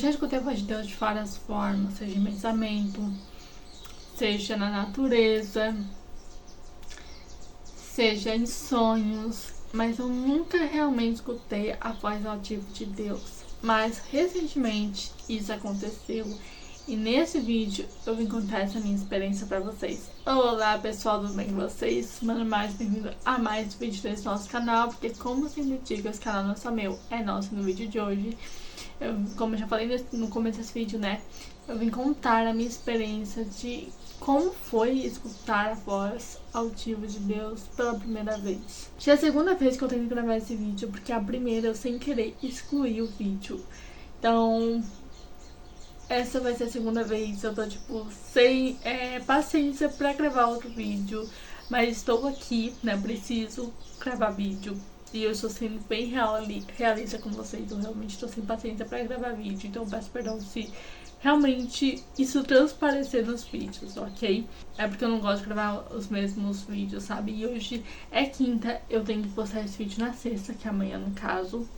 Já escutei a voz de Deus de várias formas, seja em pensamento, seja na natureza, seja em sonhos, mas eu nunca realmente escutei a voz audível de Deus. Mas recentemente isso aconteceu e nesse vídeo eu vim contar essa minha experiência pra vocês. Olá pessoal, tudo bem com vocês? Mano, mais bem-vindo a mais um vídeo desse nosso canal, porque como eu sempre digo, esse canal não é só meu, é nosso. No vídeo de hoje, como eu já falei no começo desse vídeo, né, eu vim contar a minha experiência de como foi escutar a voz audível de Deus pela primeira vez. Já é a segunda vez que eu tenho que gravar esse vídeo, porque a primeira eu sem querer excluí o vídeo. Então, essa vai ser a segunda vez. Eu tô tipo sem paciência pra gravar outro vídeo, mas estou aqui, né, preciso gravar vídeo. E eu estou sendo bem realista com vocês. Eu realmente estou sem paciência pra gravar vídeo, então eu peço perdão se realmente isso transparecer nos vídeos, ok? É porque eu não gosto de gravar os mesmos vídeos, sabe? E hoje é quinta, eu tenho que postar esse vídeo na sexta, que é amanhã no caso.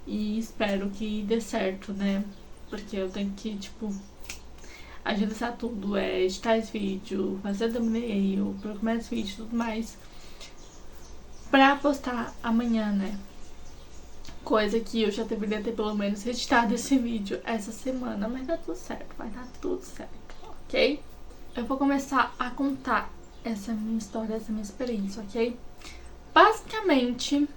E espero que dê certo, né? Porque eu tenho que, tipo, agilizar tudo, editar esse vídeo, fazer thumbnail, programar esse vídeo e tudo mais pra postar amanhã, né? Coisa que eu já deveria ter pelo menos editado esse vídeo essa semana, mas tá tudo certo, vai dar tudo certo, ok? Eu vou começar a contar essa minha história, essa minha experiência, ok? Basicamente,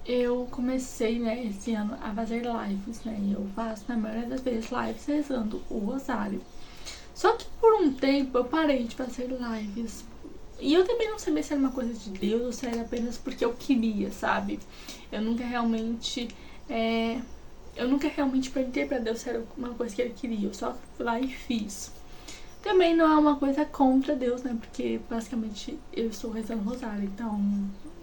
eu comecei, né, esse ano a fazer lives, né? E eu faço, na maioria das vezes, lives rezando o rosário. Só que por um tempo eu parei de fazer lives. E eu também não sabia se era uma coisa de Deus ou se era apenas porque eu queria, sabe? Eu nunca realmente perguntei pra Deus se era uma coisa que ele queria. Eu só fui lá e fiz. Também não é uma coisa contra Deus, né? Porque basicamente eu estou rezando o rosário. Então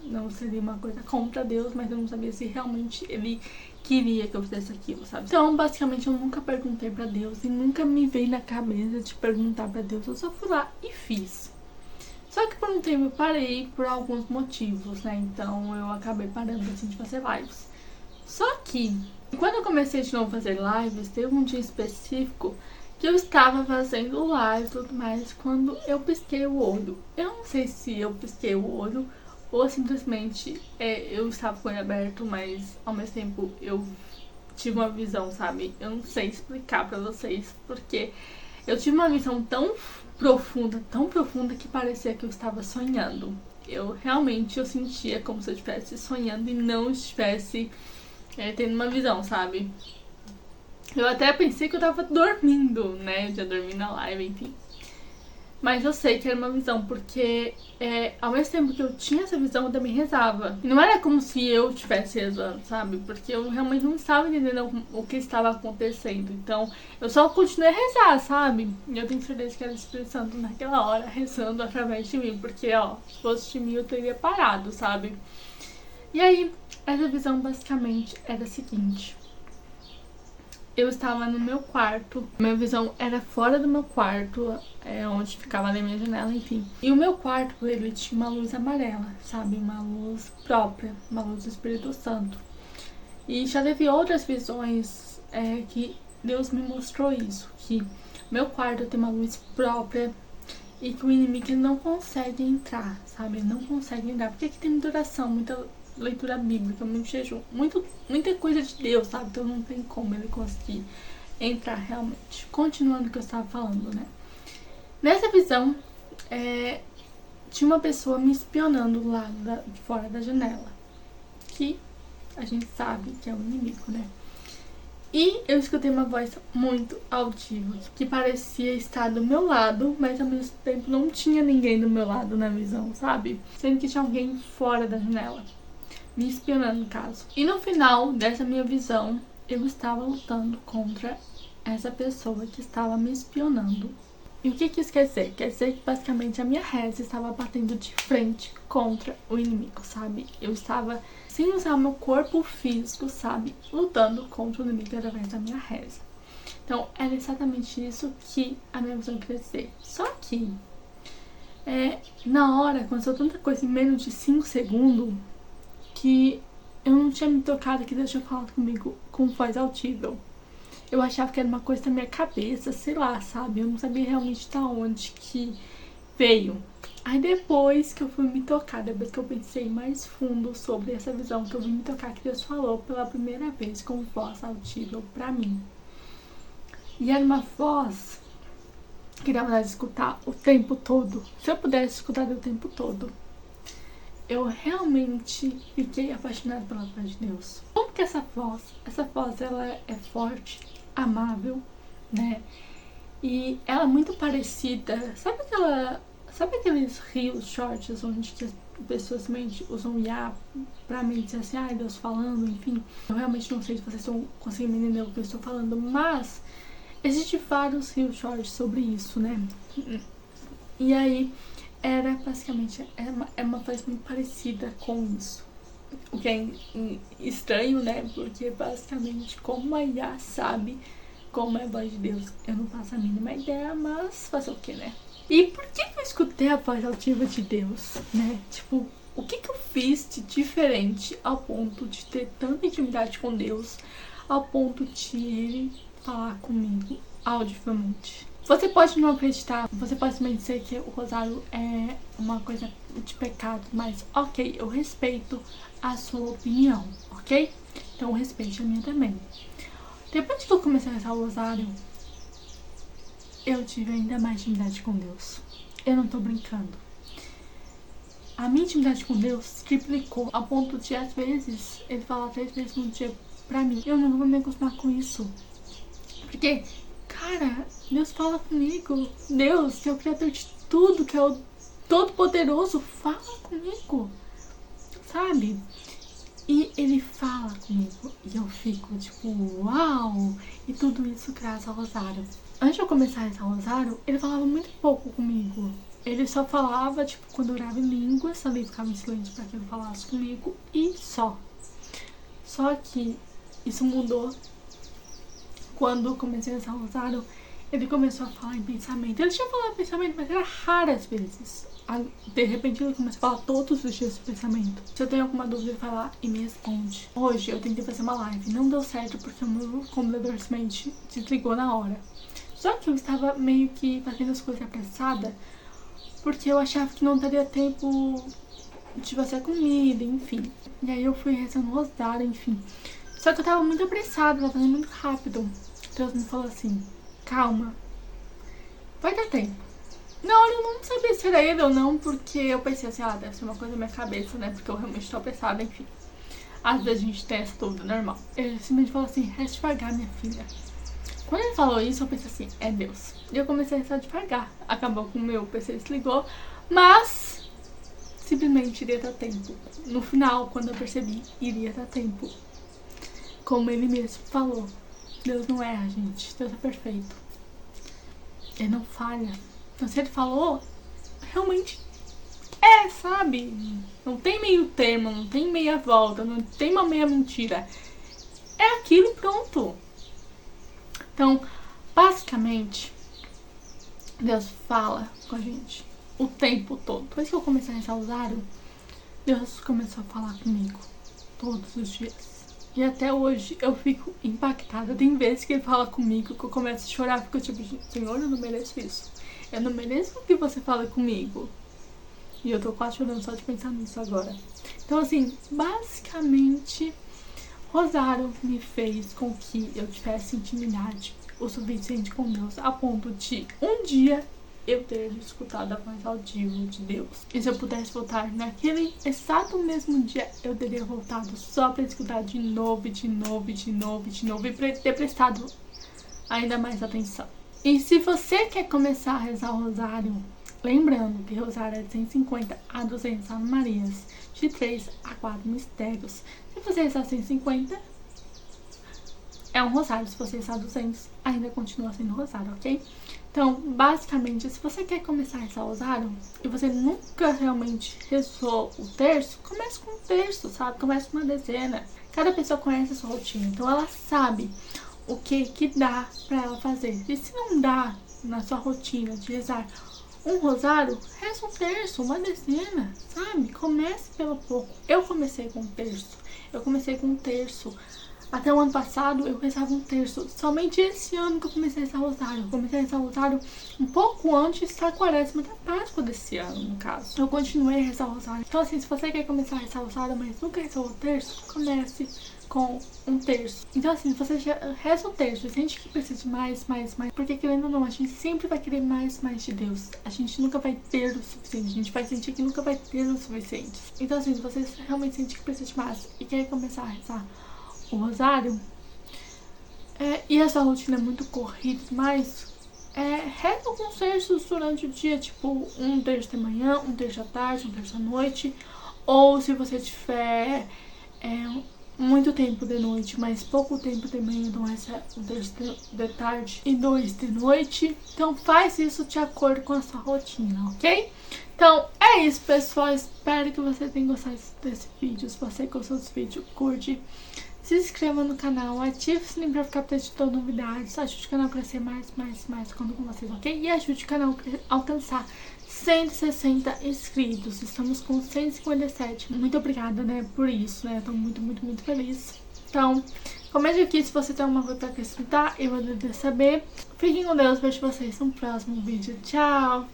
não seria uma coisa contra Deus, mas eu não sabia se realmente ele queria que eu fizesse aquilo, sabe? Então basicamente eu nunca perguntei pra Deus e nunca me veio na cabeça de perguntar pra Deus. Eu só fui lá e fiz. Só que por um tempo eu parei por alguns motivos, né? Então eu acabei parando assim de fazer lives. Só que quando eu comecei de novo a fazer lives, teve um dia específico que eu estava fazendo live e tudo mais quando eu pisquei o olho. Eu não sei se eu pisquei o olho ou simplesmente eu estava com ele aberto, mas ao mesmo tempo eu tive uma visão, sabe? Eu não sei explicar pra vocês, porque eu tive uma visão tão profunda que parecia que eu estava sonhando. Eu sentia como se eu estivesse sonhando e não estivesse tendo uma visão, sabe? Eu até pensei que eu tava dormindo, né? Eu já dormi na live, enfim. Mas eu sei que era uma visão, porque ao mesmo tempo que eu tinha essa visão, eu também rezava. E não era como se eu estivesse rezando, sabe? Porque eu realmente não estava entendendo o que estava acontecendo. Então, eu só continuei a rezar, sabe? E eu tenho certeza que era o Espírito Santo naquela hora, rezando através de mim. Porque, ó, se fosse de mim, eu teria parado, sabe? E aí, essa visão basicamente era a seguinte. Eu estava no meu quarto, minha visão era fora do meu quarto, onde ficava na minha janela, enfim. E o meu quarto, ele tinha uma luz amarela, sabe? Uma luz própria, uma luz do Espírito Santo. E já teve outras visões que Deus me mostrou isso, que meu quarto tem uma luz própria e que o inimigo não consegue entrar, sabe? Ele não consegue entrar, porque aqui tem muita oração, muita leitura bíblica, muito jejum, muita coisa de Deus, sabe? Então não tem como ele conseguir entrar realmente. Continuando o que eu estava falando, né? Nessa visão, tinha uma pessoa me espionando lá de fora da janela, que a gente sabe que é o inimigo, né? E eu escutei uma voz muito audível, que parecia estar do meu lado, mas ao mesmo tempo não tinha ninguém do meu lado na visão, sabe? Sendo que tinha alguém fora da janela, me espionando no caso. E no final dessa minha visão, eu estava lutando contra essa pessoa que estava me espionando. E o que isso quer dizer? Quer dizer que basicamente a minha reza estava batendo de frente contra o inimigo, sabe? Eu estava, sem usar o meu corpo físico, sabe? Lutando contra o inimigo através da minha reza. Então era exatamente isso que a minha visão queria dizer. Só que na hora aconteceu tanta coisa em menos de 5 segundos que eu não tinha me tocado que Deus tinha falado comigo com voz audível. eu achava que era uma coisa da minha cabeça, sei lá, sabe? Eu não sabia realmente de onde que veio. Aí depois que eu fui me tocar, depois que eu pensei mais fundo sobre essa visão, que eu vim me tocar, que Deus falou pela primeira vez com voz audível pra mim. E era uma voz que dava vontade de escutar o tempo todo. Se eu pudesse escutar o tempo todo, eu realmente fiquei apaixonada pela voz de Deus. Como que essa voz ela é forte, amável, né? E ela é muito parecida, sabe aqueles rios shorts onde que as pessoas usam IA pra me dizer assim, ai, Deus falando, enfim. Eu realmente não sei se vocês estão conseguindo entender o que eu estou falando, mas existem vários rios shorts sobre isso, né? E aí, era basicamente, é uma voz muito parecida com isso. O que é estranho, né? Porque basicamente, como a IA sabe como é a voz de Deus, eu não faço a mínima ideia, mas fazer o que, né? E por que eu escutei a voz altiva de Deus, né? Tipo, o que eu fiz de diferente ao ponto de ter tanta intimidade com Deus, ao ponto de Ele falar comigo audivelmente? Você pode não acreditar, você pode também dizer que o rosário é uma coisa de pecado, mas ok, eu respeito a sua opinião, ok? Então respeite a minha também. Depois que eu comecei a rezar o rosário, eu tive ainda mais intimidade com Deus. Eu não tô brincando. A minha intimidade com Deus triplicou, a ponto de, às vezes, Ele falar 3 vezes no dia pra mim. Eu não vou me acostumar com isso. Porque, cara, Deus fala comigo. Deus, que é o Criador de tudo, que é o Todo-Poderoso, fala comigo. Sabe? E Ele fala comigo. E eu fico tipo, uau! E tudo isso graças ao rosário. Antes de eu começar a rezar o rosário, Ele falava muito pouco comigo. Ele só falava, tipo, quando eu orava em línguas, ali ficava em silêncio pra que Ele falasse comigo. E só. Só que isso mudou quando eu comecei a rezar o rosário. Ele começou a falar em pensamento. Ele tinha falado em pensamento, mas era raras vezes. De repente ele começa a falar todos os dias de pensamento. Se eu tenho alguma dúvida, ele vai lá e me responde. Hoje eu tentei fazer uma live, não deu certo porque o meu computador simplesmente desligou na hora. Só que eu estava meio que fazendo as coisas apressada, porque eu achava que não daria tempo de fazer comida, enfim. E aí eu fui rezando o rosário, enfim. Só que eu tava muito apressada, tava fazendo muito rápido. Deus me falou assim, calma, vai dar tempo. Na hora eu não sabia se era ele ou não, porque eu pensei assim, deve ser uma coisa na minha cabeça, né? Porque eu realmente tô apressada, enfim. Às vezes a gente tem essa dúvida, normal. Ele simplesmente falou assim, reze devagar, minha filha. Quando ele falou isso, eu pensei assim, é Deus. E eu comecei a rezar devagar. Acabou com o meu PC desligou, mas simplesmente iria dar tempo. No final, quando eu percebi, iria dar tempo. Como ele mesmo falou, Deus não erra, gente. Deus é perfeito. Ele não falha. Então, se ele falou, realmente é, sabe? Não tem meio termo, não tem meia volta, não tem uma meia mentira. É aquilo e pronto. Então, basicamente, Deus fala com a gente o tempo todo. Depois que eu comecei a rezar o rosário, Deus começou a falar comigo todos os dias. E até hoje eu fico impactada. Tem vezes que ele fala comigo que eu começo a chorar, fico tipo, Senhor, eu não mereço isso. Eu não mereço que você fale comigo. E eu tô quase chorando só de pensar nisso agora. Então, assim, basicamente, rosário me fez com que eu tivesse intimidade o suficiente com Deus, a ponto de um dia eu ter escutado a voz audível de Deus. E se eu pudesse voltar naquele exato mesmo dia, eu teria voltado só pra escutar de novo, de novo, de novo, de novo, e ter prestado ainda mais atenção. E se você quer começar a rezar o rosário, lembrando que rosário é de 150 a 200 Ave Marias, de 3 a 4 mistérios. Se você rezar 150, é um rosário. Se você rezar 200, ainda continua sendo rosário, ok? Então, basicamente, se você quer começar a rezar o rosário e você nunca realmente rezou o terço, comece com um terço, sabe? Comece com uma dezena. Cada pessoa conhece a sua rotina, então ela sabe o que dá pra ela fazer. E se não dá na sua rotina de rezar um rosário, reza um terço, uma dezena, sabe? Comece pelo pouco. Eu comecei com um terço. Eu comecei com um terço Até o ano passado eu rezava um terço. Somente esse ano que eu comecei a rezar o rosário. Eu comecei a rezar o rosário um pouco antes da quaresma da Páscoa desse ano, no caso. Eu continuei a rezar o rosário. Então assim, se você quer começar a rezar o rosário, mas nunca rezou o terço, comece com um terço. Então assim, se você já reza um terço, sente que precisa de mais, porque querendo ou não, a gente sempre vai querer mais de Deus. A gente nunca vai ter o suficiente, a gente vai sentir que nunca vai ter o suficiente. Então assim, se você realmente sente que precisa de mais e quer começar a rezar o rosário, e essa rotina é muito corrida, mas reza alguns terços durante o dia, tipo um terço de manhã, um terço à tarde, um terço à noite, ou se você tiver muito tempo de noite, mas pouco tempo de manhã, então essa um terço de tarde e 2 de noite. Então faz isso de acordo com a sua rotina, ok? Então é isso, pessoal. Espero que você tenha gostado desse vídeo. Se você gostou desse vídeo, curte, se inscreva no canal, ative o sininho pra ficar por dentro de todas as novidades. Ajude o canal a crescer mais quando com vocês, ok? E ajude o canal a alcançar 160 inscritos. Estamos com 157. Muito obrigada, né, por isso, né? Tô muito feliz. Então, comente aqui se você tem alguma coisa pra acrescentar. Eu vou saber. Fiquem com Deus. Vejo vocês no próximo vídeo. Tchau!